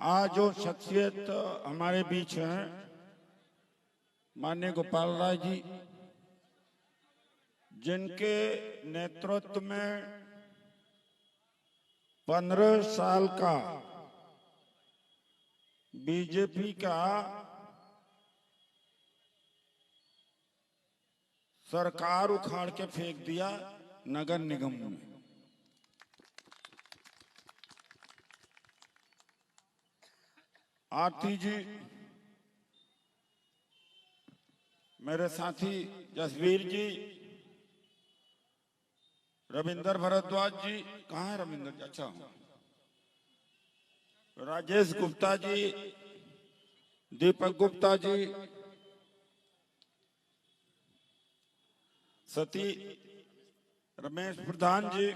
आज जो शख्सियत हमारे बीच हैं, माननीय गोपाल राय जी, जिनके नेतृत्व में 15 साल का बीजेपी का सरकार उखाड़ के फेंक दिया नगर निगम में। आरती जी, मेरे साथी जसवीर जी, रविंदर भारद्वाज जी, कहाँ है रविंदर जी? अच्छा, राजेश गुप्ता जी, दीपक गुप्ता जी, सती रमेश प्रधान जी,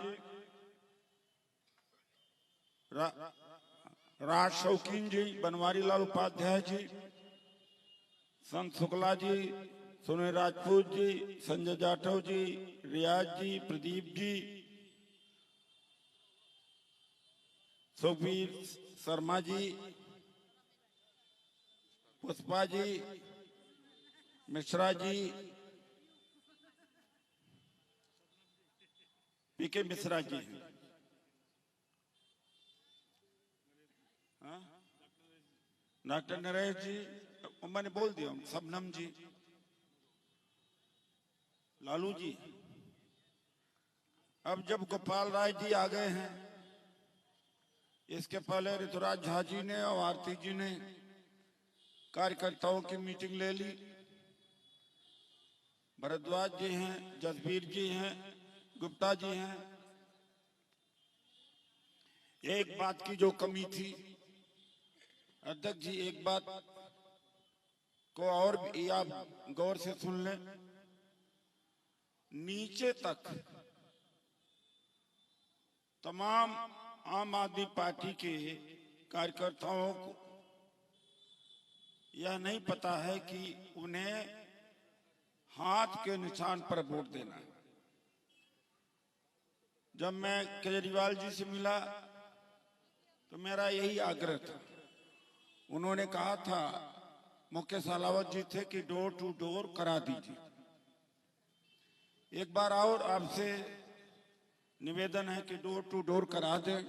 राज शौकीन जी, बनवारी लाल उपाध्याय जी, संत शुक्ला जी, सुनील राजपूत जी, संजय जाटव जी, रियाज जी, प्रदीप जी, सुखबीर शर्मा जी, पुष्पा जी, मिश्रा जी, पीके मिश्रा जी, डॉक्टर नरेश जी, मैंने बोल दिया, सबनम जी, लालू जी। अब जब गोपाल राय जी आ गए हैं, इसके पहले ऋतुराज झा जी ने और आरती जी ने कार्यकर्ताओं की मीटिंग ले ली। भारद्वाज जी हैं, जसवीर जी हैं, गुप्ता जी हैं। एक बात की जो कमी थी, अध्यक्ष जी, एक बात को और भी आप गौर से सुन लें, नीचे तक तमाम आम आदमी पार्टी के कार्यकर्ताओं को यह नहीं पता है कि उन्हें हाथ के निशान पर वोट देना है। जब मैं केजरीवाल जी से मिला तो मेरा यही आग्रह था। उन्होंने कहा था, मुकेश अहलावत जी थे, कि डोर टू डोर करा दीजिए। एक बार और आपसे निवेदन है कि डोर टू डोर करा दें।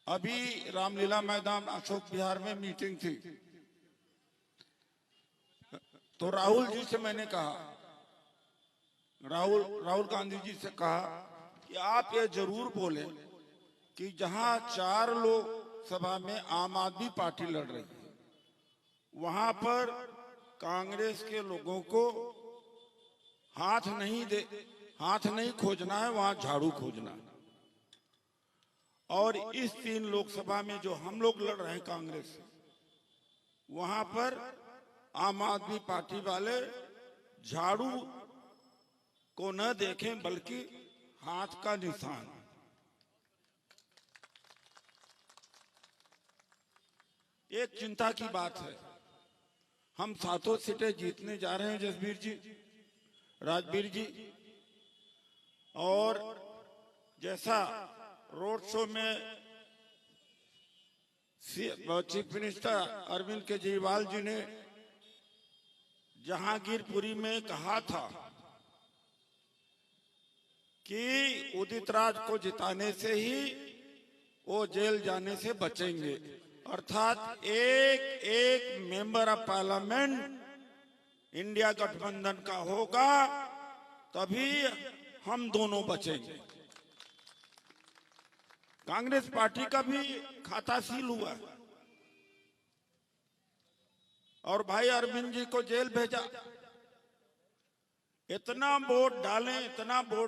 अभी रामलीला मैदान अशोक विहार में मीटिंग थी, तो राहुल जी से मैंने कहा, राहुल गांधी जी से कहा कि आप ये जरूर बोले कि जहां 4 लोग सभा में आम आदमी पार्टी लड़ रही है, वहां पर कांग्रेस के लोगों को हाथ नहीं खोजना है, वहां झाड़ू खोजना है। और इस 3 लोकसभा में जो हम लोग लड़ रहे हैं कांग्रेस से, वहां पर आम आदमी पार्टी वाले झाड़ू को न देखें बल्कि हाथ का निशान। एक चिंता की बात है, हम 7 सीटें जीतने जा रहे हैं, जसवीर जी, राजवीर जी, और जैसा रोड शो में चीफ मिनिस्टर अरविंद केजरीवाल जी ने जहांगीरपुरी में कहा था कि उदित राज को जिताने से ही वो जेल जाने से बचेंगे, अर्थात एक मेंबर ऑफ पार्लियामेंट इंडिया गठबंधन का होगा, तभी हम दोनों बचेंगे। कांग्रेस पार्टी का भी खाता सील हुआ और भाई अरविंद जी को जेल भेजा। इतना वोट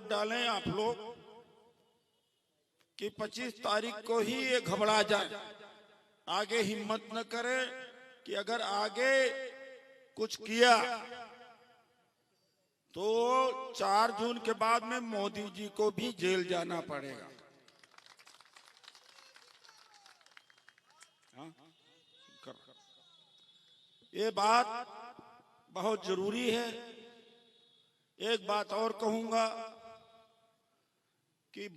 डालें आप लोग कि 25 तारीख को ही ये घबरा जाए, आगे हिम्मत न करे कि अगर आगे कुछ किया तो 4 जून के बाद में मोदी जी को भी जेल जाना पड़ेगा। ये बात बहुत जरूरी है। एक बात और कहूंगा कि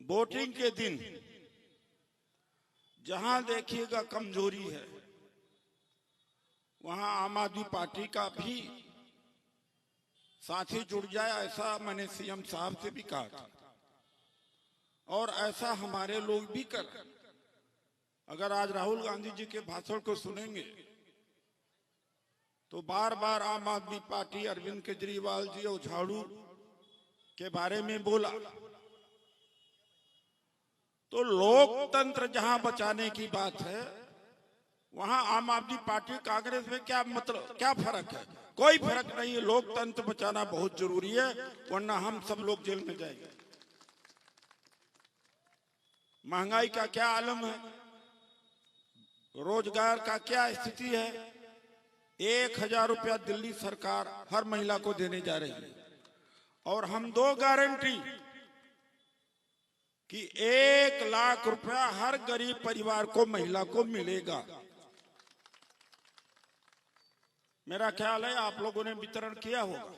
वोटिंग के दिन जहां देखिएगा कमजोरी है वहां आम आदमी पार्टी का भी साथी जुड़ जाए, ऐसा मैंने सीएम साहब से भी कहा था और ऐसा हमारे लोग भी कर। अगर आज राहुल गांधी जी के भाषण को सुनेंगे तो बार बार आम आदमी पार्टी अरविंद केजरीवाल जी और झाड़ू के बारे में बोला। तो लोकतंत्र जहां बचाने की बात है वहां आम आदमी पार्टी कांग्रेस में क्या मतलब, क्या फर्क है? कोई फर्क नहीं है। लोकतंत्र बचाना बहुत जरूरी है, वरना हम सब लोग जेल में जाएंगे। महंगाई का क्या आलम है, रोजगार का क्या स्थिति है। 1000 रुपया दिल्ली सरकार हर महिला को देने जा रही है और हम दो गारंटी कि 1 लाख रुपया हर गरीब परिवार को, महिला को मिलेगा। मेरा ख्याल है आप लोगों ने वितरण किया होगा।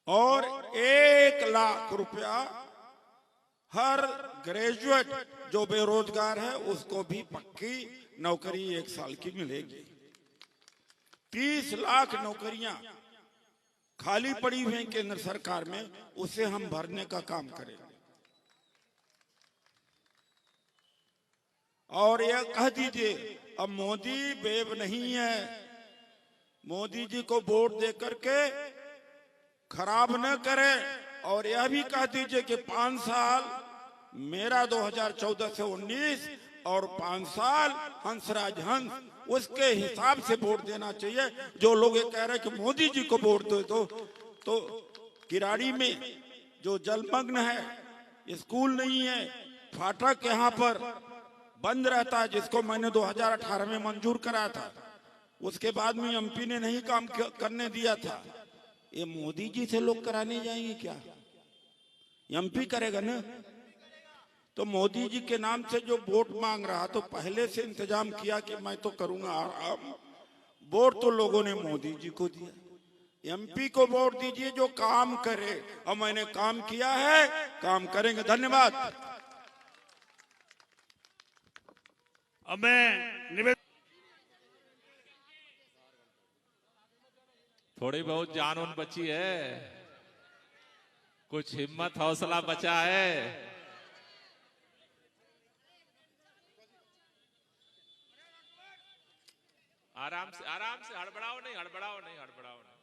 और 1 लाख रुपया हर ग्रेजुएट जो बेरोजगार है उसको भी पक्की नौकरी 1 साल की मिलेगी। 30 लाख नौकरियां खाली पड़ी हुई हैं केंद्र सरकार में, उसे हम भरने का काम करेंगे। और यह कह दीजिए अब मोदी बेब नहीं है, मोदी जी को वोट दे करके खराब न करें। और यह भी कह दीजिए कि 5 साल मेरा 2014 से 19 और 5 साल हंसराज हंस, उसके हिसाब से वोट देना चाहिए। जो लोग ये कह रहे हैं कि मोदी जी को वोट दे दो, तो किराड़ी में जो जलमग्न है, स्कूल नहीं है, फाटक यहाँ पर बंद रहता है, जिसको मैंने 2018 में मंजूर कराया था, उसके बाद में एमपी ने नहीं काम करने दिया था। ये मोदी जी से लोग कराने जाएंगे क्या? एमपी करेगा ना। तो मोदी जी के नाम से जो वोट मांग रहा, तो पहले से इंतजाम किया कि मैं तो करूंगा आराम। वोट तो लोगों ने मोदी जी को दिया। एमपी को वोट दीजिए जो काम करे, और मैंने काम किया है, काम करेंगे। धन्यवाद। अब मैं थोड़ी बहुत जान उन बची है, कुछ हिम्मत हौसला बचा है। आराम से हड़बड़ाओ नहीं, हड़बड़ाओ नहीं, हड़बड़ाओ नहीं।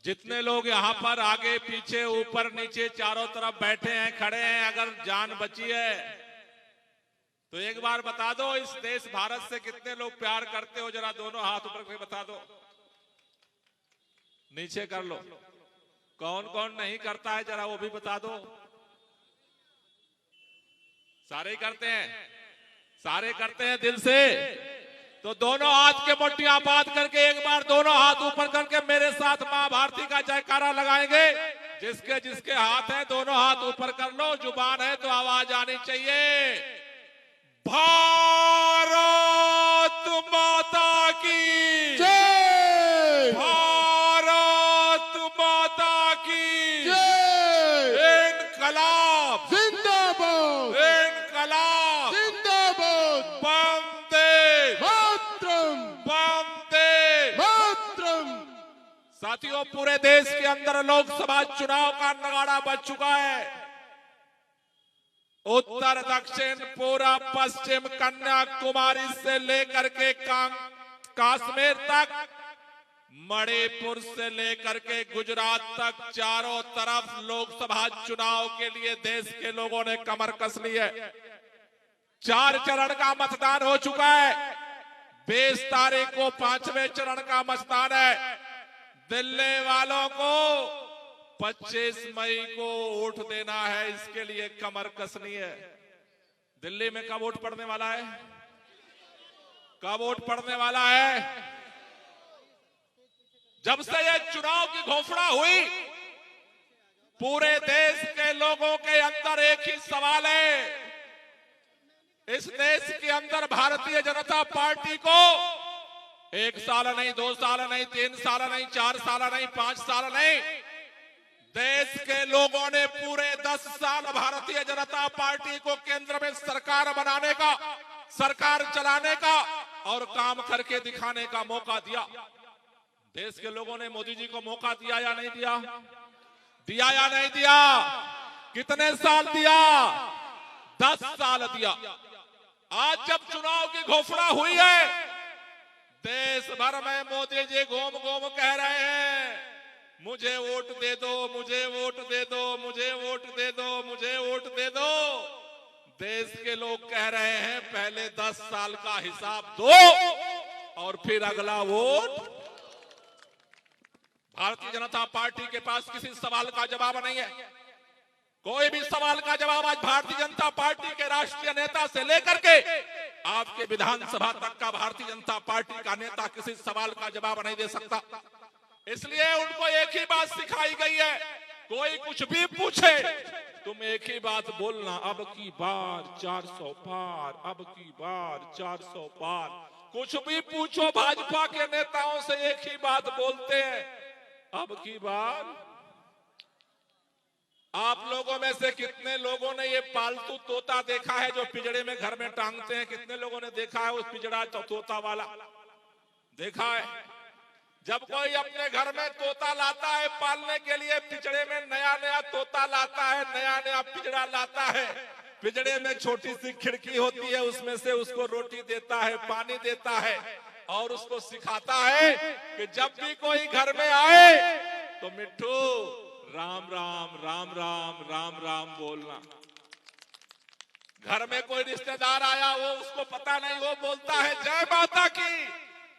जितने लोग यहाँ पर आगे पीछे ऊपर नीचे चारों तरफ बैठे हैं, खड़े हैं, अगर जान बची है तो एक बार बता दो, इस देश भारत से कितने लोग प्यार करते हो? जरा दोनों हाथ ऊपर करके बता दो, नीचे कर लो। कौन कौन नहीं करता है जरा वो भी बता दो। सारे ही करते हैं, सारे करते हैं दिल से। तो दोनों हाथ के मुट्ठियां बांध करके एक बार दोनों हाथ ऊपर करके मेरे साथ मां भारती का जयकारा लगाएंगे। जिसके जिसके हाथ है दोनों हाथ ऊपर कर लो। जुबान है तो आवाज आनी चाहिए। भारत माता की जय, भारत माता की जय, इनकलाब जिंदाबाद, इनकलाब जिंदाबाद, वंदे मातरम, वंदे मातरम। साथियों, पूरे देश के अंदर लोकसभा चुनाव का नगाड़ा बज चुका है। उत्तर दक्षिण पूर्व पश्चिम कन्याकुमारी से लेकर के कश्मीर तक, मणिपुर से लेकर के गुजरात तक, चारों तरफ लोकसभा चुनाव के लिए देश के लोगों ने कमर कस ली है। 4 चरण का मतदान हो चुका है। 20 तारीख को 5वें चरण का मतदान है। दिल्ली वालों को 25 मई को वोट देना है, इसके लिए कमर कसनी है। दिल्ली में कब वोट पड़ने वाला है? कब वोट पड़ने वाला है? जब से ये चुनाव की घोषणा हुई, पूरे देश के लोगों के अंदर एक ही सवाल है। इस देश के अंदर भारतीय जनता पार्टी को 1 साल नहीं, 2 साल नहीं, 3 साल नहीं, 4 साल नहीं, 5 साल नहीं, देश के लोगों ने पूरे 10 साल भारतीय जनता पार्टी को केंद्र में सरकार बनाने का, सरकार चलाने का और काम करके दिखाने का मौका दिया। देश के लोगों ने मोदी जी को मौका दिया या नहीं दिया? दिया या नहीं दिया? कितने साल दिया? 10 साल दिया। आज जब चुनाव की घोषणा हुई है, देश भर में मोदी जी घूम घूम कह रहे हैं, मुझे वोट दे दो, मुझे वोट दे दो, मुझे वोट दे दो, मुझे वोट दे दो। देश के लोग कह रहे हैं पहले 10 साल का हिसाब दो और फिर अगला वोट। भारतीय जनता पार्टी के पास किसी सवाल का जवाब नहीं है। कोई भी सवाल का जवाब आज भारतीय जनता पार्टी के राष्ट्रीय नेता से लेकर के आपके विधानसभा तक का भारतीय जनता पार्टी का नेता किसी सवाल का जवाब नहीं दे सकता। इसलिए उनको एक ही बात सिखाई गई है, कोई कुछ भी पूछे तुम एक ही बात बोलना, अब की बार 400 पार, अब की बार 400 पार। कुछ भी पूछो, भाजपा के नेताओं से एक ही बात बोलते हैं, अब की बार। आप लोगों में से कितने लोगों ने ये पालतू तोता देखा है जो पिंजड़े में घर में टांगते हैं? कितने लोगों ने देखा है उस पिंजड़ा तोता वाला? देखा है? जब कोई अपने घर में तोता लाता है पालने के लिए, पिंजड़े में नया नया तोता लाता है, नया नया पिंजड़ा लाता है, पिंजड़े में छोटी सी खिड़की होती है, उसमें से उसको रोटी देता है, पानी देता है और उसको सिखाता है कि जब भी कोई घर में आए तो मिट्ठू राम राम राम राम राम राम बोलना। घर में कोई रिश्तेदार आया, वो उसको पता नहीं, वो बोलता है जय माता की,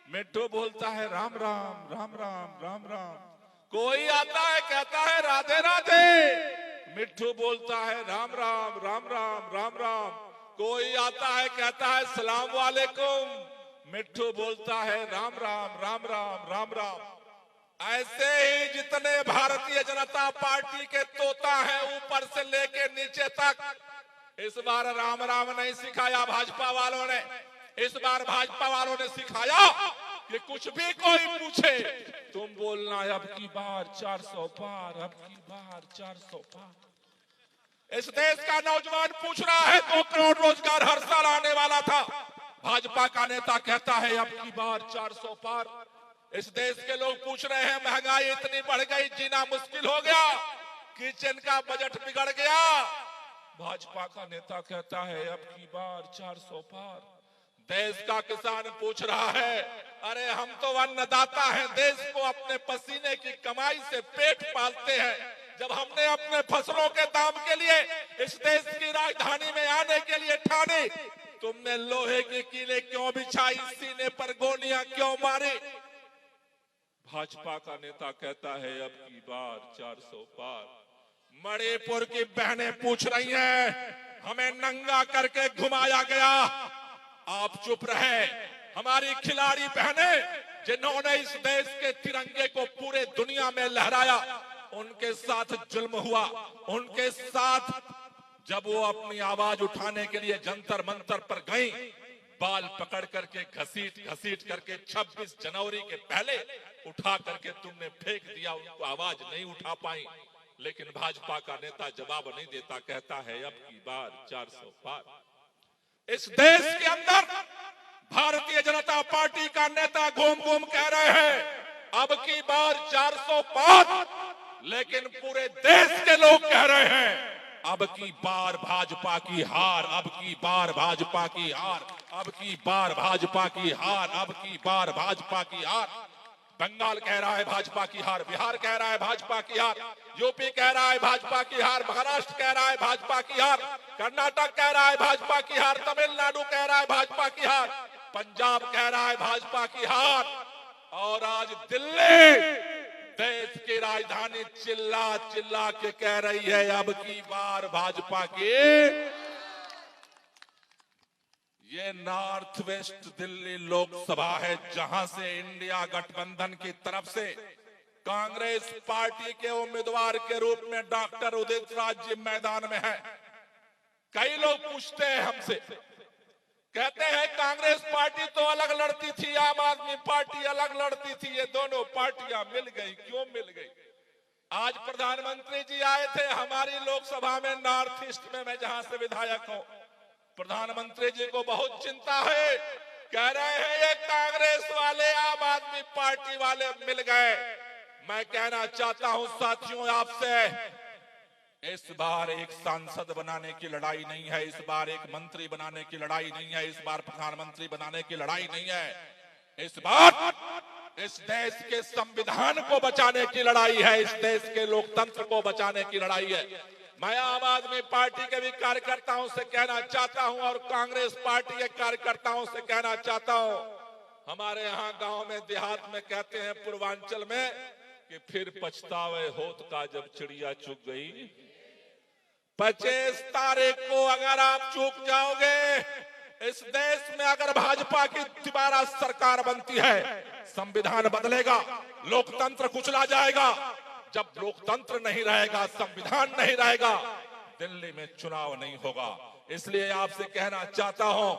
मिट्ठू बोलता है राम राम राम राम राम राम। कोई आता है कहता है राधे राधे, मिट्ठू बोलता है राम राम राम राम राम राम। कोई आता है कहता है सलाम वालेकुम, मिट्ठू बोलता है राम राम राम राम राम राम। ऐसे ही जितने भारतीय जनता पार्टी के तोता हैं ऊपर से लेके नीचे तक, इस बार राम राम नहीं सिखाया भाजपा वालों ने। इस बार भाजपा वालों ने सिखाया कि कुछ भी कोई पूछे तुम बोलना अब की बार 400 पार, अब की बार 400 पार। इस देश का नौजवान पूछ रहा है 2 करोड़ रोजगार हर साल आने वाला था, भाजपा का नेता कहता है अब की बार 400 पार। इस देश के लोग पूछ रहे हैं महंगाई इतनी बढ़ गई, जीना मुश्किल हो गया, किचन का बजट बिगड़ गया, भाजपा का नेता कहता है अब की बार 400 पार। देश का किसान पूछ रहा है अरे हम तो अन्नदाता हैं, देश को अपने पसीने की कमाई से पेट पालते हैं, जब हमने अपने फसलों के दाम के लिए इस देश की राजधानी में आने के लिए ठानी, तुमने लोहे की कीलें क्यों बिछाई, सीने पर गोलियां क्यों मारी? भाजपा का नेता कहता है अब की बार 400 पार। मणिपुर की बहनें पूछ रही हैं हमें नंगा करके घुमाया गया, आप चुप रहे। हमारी खिलाड़ी बहनें जिन्होंने इस देश के तिरंगे को पूरे दुनिया में लहराया, उनके साथ जुल्म हुआ, उनके साथ जब वो अपनी आवाज उठाने के लिए जंतर मंतर पर गई, बाल पकड़ करके घसीट घसीट करके 26 जनवरी के पहले उठा करके तुमने फेंक दिया, उनको आवाज नहीं उठा पाई। लेकिन भाजपा का नेता जवाब नहीं देता, कहता है अब की बार 400 पार। इस देश के अंदर भारतीय जनता पार्टी का नेता घूम घूम कह रहे हैं अब की बार 400 पार, लेकिन पूरे देश के लोग कह रहे हैं अब की बार भाजपा की हार, अब की बार भाजपा की हार, अब की बार भाजपा की हार, अब की बार भाजपा की हार। बंगाल कह रहा है भाजपा की हार, बिहार कह रहा है भाजपा की हार, यूपी कह रहा है भाजपा की हार, महाराष्ट्र कह रहा है भाजपा की हार, कर्नाटक कह रहा है भाजपा की हार, तमिलनाडु कह रहा है भाजपा की हार, पंजाब कह रहा है भाजपा की हार, और आज दिल्ली देश की राजधानी चिल्ला चिल्ला के कह रही है अब की बार भाजपा की। ये नॉर्थ वेस्ट दिल्ली लोकसभा है जहां से इंडिया गठबंधन की तरफ से कांग्रेस पार्टी के उम्मीदवार के रूप में डॉक्टर उदित राज जी मैदान में है। कई लोग पूछते हैं हमसे कहते हैं कांग्रेस पार्टी तो अलग लड़ती थी, आम आदमी पार्टी अलग लड़ती थी, ये दोनों पार्टियां मिल गई। क्यों मिल गई? आज प्रधानमंत्री जी आए थे हमारी लोकसभा में, नॉर्थ ईस्ट में, मैं जहां से विधायक हूं। प्रधानमंत्री जी को बहुत चिंता है, कह रहे हैं ये कांग्रेस वाले आम आदमी पार्टी वाले मिल गए। मैं कहना चाहता हूं साथियों आपसे, इस बार एक सांसद बनाने की लड़ाई नहीं है, इस बार एक मंत्री बनाने की लड़ाई नहीं है, इस बार प्रधानमंत्री बनाने की लड़ाई नहीं है। इस बार इस देश के संविधान को बचाने की लड़ाई है, इस देश के लोकतंत्र को बचाने की लड़ाई है। मैं आम आदमी पार्टी के भी कार्यकर्ताओं से कहना चाहता हूं और कांग्रेस पार्टी के कार्यकर्ताओं से कहना चाहता हूं, हमारे यहाँ गांव में देहात में कहते हैं पूर्वांचल में कि फिर पछतावे होत का जब चिड़िया चुग गई। 25 तारीख को अगर आप चूक जाओगे, इस देश में अगर भाजपा की दोबारा सरकार बनती है, संविधान बदलेगा, लोकतंत्र कुचला जाएगा। जब लोकतंत्र नहीं रहेगा, संविधान नहीं रहेगा, दिल्ली में चुनाव नहीं होगा। इसलिए आपसे कहना चाहता हूं,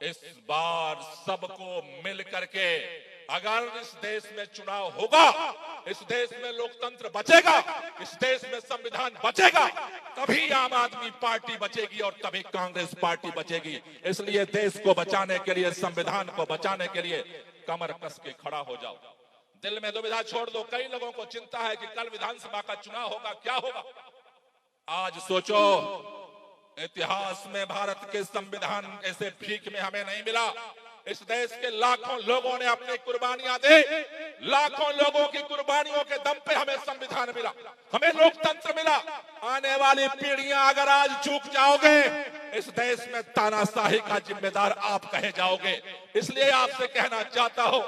इस बार सबको मिल करके अगर इस देश में चुनाव होगा, इस देश में लोकतंत्र बचेगा, इस देश में संविधान बचेगा, तभी आम आदमी पार्टी बचेगी और तभी कांग्रेस पार्टी बचेगी। इसलिए देश को बचाने के लिए, संविधान को बचाने के लिए कमर कस के खड़ा हो जाओ। दिल में दुविधा छोड़ दो। कई लोगों को चिंता है कि कल विधानसभा का चुनाव होगा, क्या होगा। आज सोचो, इतिहास में भारत के संविधान ऐसे भीख में हमें नहीं मिला। इस देश के लाखों लोगों ने अपनी कुर्बानियां दी, लाखों लोगों की कुर्बानियों के दम पे हमें संविधान मिला, हमें लोकतंत्र मिला। आने वाली पीढ़ियां अगर आज चूक जाओगे, इस देश में तानाशाही का जिम्मेदार आप कहे जाओगे। इसलिए आपसे कहना चाहता हूं,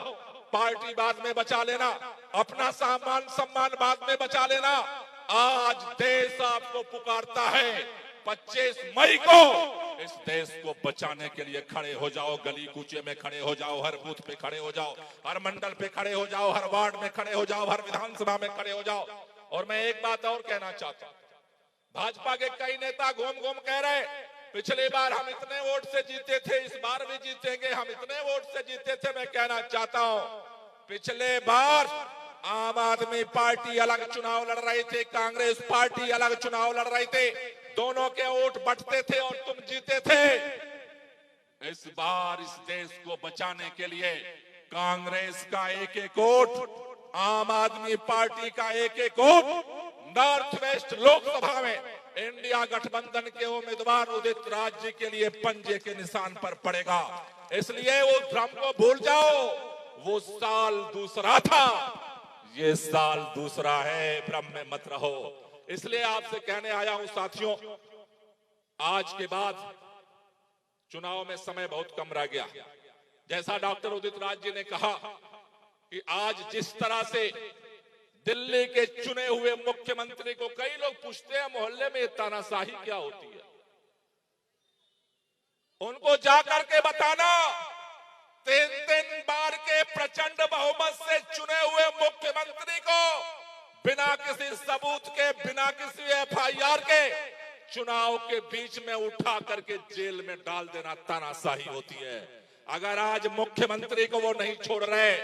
पार्टी बाद में बचा लेना, अपना सामान सम्मान बाद में बचा लेना। आज देश आपको पुकारता है, 25 मई को इस देश को बचाने के लिए खड़े हो जाओ। गली कूचे में खड़े हो जाओ, हर बूथ पे खड़े हो जाओ, हर मंडल पे खड़े हो जाओ, हर वार्ड में खड़े हो जाओ, हर विधानसभा में खड़े हो जाओ। और मैं एक बात और कहना चाहता हूं, भाजपा के कई नेता घूम घूम कह रहे, पिछली बार हम इतने वोट से जीते थे, इस बार भी जीतेंगे, हम इतने वोट से जीते थे। मैं कहना चाहता हूं, पिछले बार आम आदमी पार्टी अलग चुनाव लड़ रही थी, कांग्रेस पार्टी अलग चुनाव लड़ रही थी, दोनों के वोट बंटते थे और तुम जीते थे। इस बार इस देश को बचाने के लिए कांग्रेस का एक एक वोट, आम आदमी पार्टी का एक एक वोट नॉर्थ वेस्ट लोकसभा में इंडिया गठबंधन के उम्मीदवार उदित राज जी के लिए पंजे के निशान पर पड़ेगा। इसलिए वो भ्रम को भूल जाओ, वो साल दूसरा था, ये साल दूसरा है, भ्रम में मत रहो। इसलिए आपसे कहने आया हूं साथियों, आज के बाद चुनाव में समय बहुत कम रह गया। जैसा डॉक्टर उदित राज जी ने कहा कि आज जिस तरह से दिल्ली के चुने हुए मुख्यमंत्री को कई लोग पूछते हैं मोहल्ले में तानाशाही क्या होती है, उनको जाकर के बताना, 3 बार के प्रचंड बहुमत से चुने हुए मुख्यमंत्री को बिना किसी सबूत के, बिना किसी FIR के चुनाव के बीच में उठा करके जेल में डाल देना तानाशाही होती है। अगर आज मुख्यमंत्री को वो नहीं छोड़ रहे,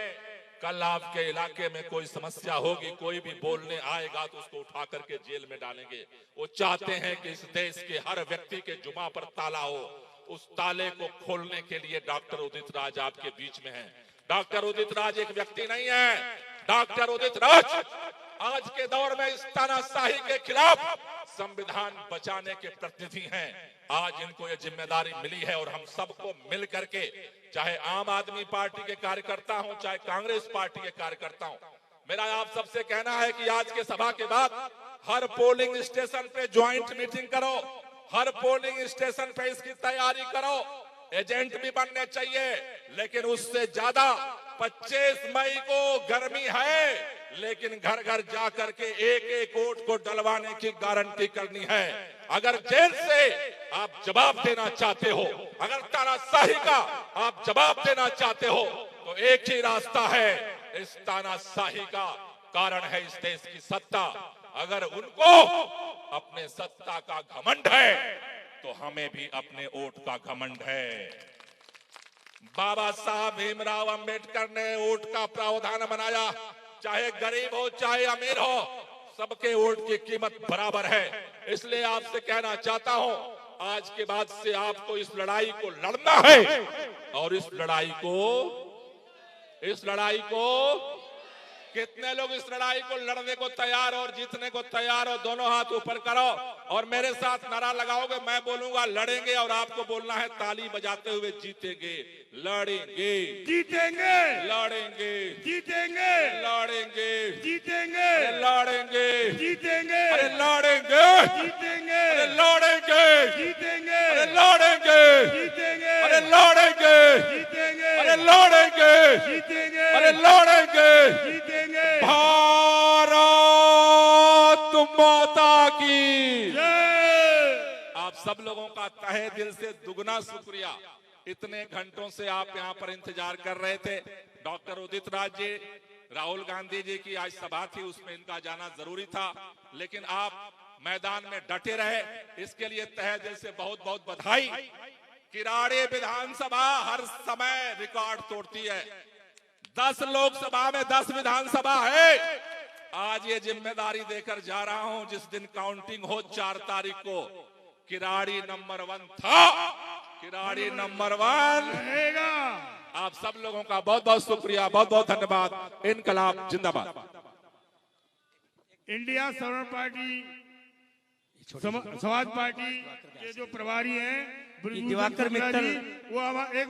कल आपके इलाके में कोई समस्या होगी, कोई भी बोलने आएगा तो उसको उठा करके जेल में डालेंगे। वो चाहते हैं कि इस देश के हर व्यक्ति के जुबान पर ताला हो, उस ताले को खोलने के लिए डॉक्टर उदित राज आपके बीच में है। डॉक्टर उदित राज एक व्यक्ति नहीं है, डॉक्टर उदित राज आज के दौर में इस तानाशाही के खिलाफ संविधान बचाने के प्रतिनिधि हैं। आज इनको ये जिम्मेदारी मिली है और हम सबको मिल करके, चाहे आम आदमी पार्टी के कार्यकर्ता हो, चाहे कांग्रेस पार्टी के कार्यकर्ता हो, मेरा आप सबसे कहना है कि आज के सभा के बाद हर पोलिंग स्टेशन पे ज्वाइंट मीटिंग करो, हर पोलिंग स्टेशन पे इसकी तैयारी करो। एजेंट भी बनने चाहिए, लेकिन उससे ज्यादा 25 मई को गर्मी है, लेकिन घर घर जाकर के एक एक वोट को डलवाने की गारंटी करनी है। अगर जेल से आप जवाब देना चाहते हो, अगर तानाशाही का आप जवाब देना चाहते हो, तो एक ही रास्ता है, इस तानाशाही का कारण है इस देश की सत्ता। अगर उनको अपने सत्ता का घमंड है, तो हमें भी अपने वोट का घमंड है। बाबा साहब भीमराव अंबेडकर ने वोट का प्रावधान बनाया, चाहे गरीब हो चाहे अमीर हो, सबके वोट की कीमत बराबर है। इसलिए आपसे कहना चाहता हूं, आज के बाद से आपको इस लड़ाई को लड़ना है और इस लड़ाई को कितने लोग इस लड़ाई को लड़ने को तैयार और जीतने को तैयार हो? दोनों हाथ ऊपर करो और मेरे साथ नारा लगाओगे। मैं बोलूंगा लड़ेंगे और आपको बोलना है ताली बजाते हुए जीतेंगे, लड़ेंगे, जीतेंगे, लड़ेंगे, जीतेंगे, लड़ेंगे, जीतेंगे, लड़ेंगे, जीतेंगे, अरे लड़ेंगे, जीतेंगे, अरे लड़ेंगे, जीतेंगे, अरे लड़ेंगे, जीतेंगे, अरे लड़ेंगे, जीतेंगे, अरे लड़ेंगे, जीतेंगे, अरे लड़ेंगे। जीतेंगे। भारत माता की जय। आप सब लोगों का तहे दिल से दुगना शुक्रिया। इतने घंटों से आप यहाँ पर इंतजार कर रहे थे। डॉक्टर उदित राज जी, राहुल गांधी जी की आज सभा थी, उसमें इनका जाना जरूरी था, लेकिन आप मैदान में डटे रहे, इसके लिए तहे दिल से बहुत बहुत बधाई। किराड़ी विधानसभा हर समय रिकॉर्ड तोड़ती है। 10 लोकसभा में 10 विधानसभा है। आज ये जिम्मेदारी देकर जा रहा हूं, जिस दिन काउंटिंग हो 4 तारीख को, किराड़ी नंबर 1 था, किराड़ी नंबर 1 रहेगा। आप सब लोगों का बहुत बहुत शुक्रिया, बहुत बहुत धन्यवाद। इनकलाब जिंदाबाद। इंडिया समाज पार्टी, समाज पार्टी के जो प्रभारी हैं दिवाकर मित्तल, वो एक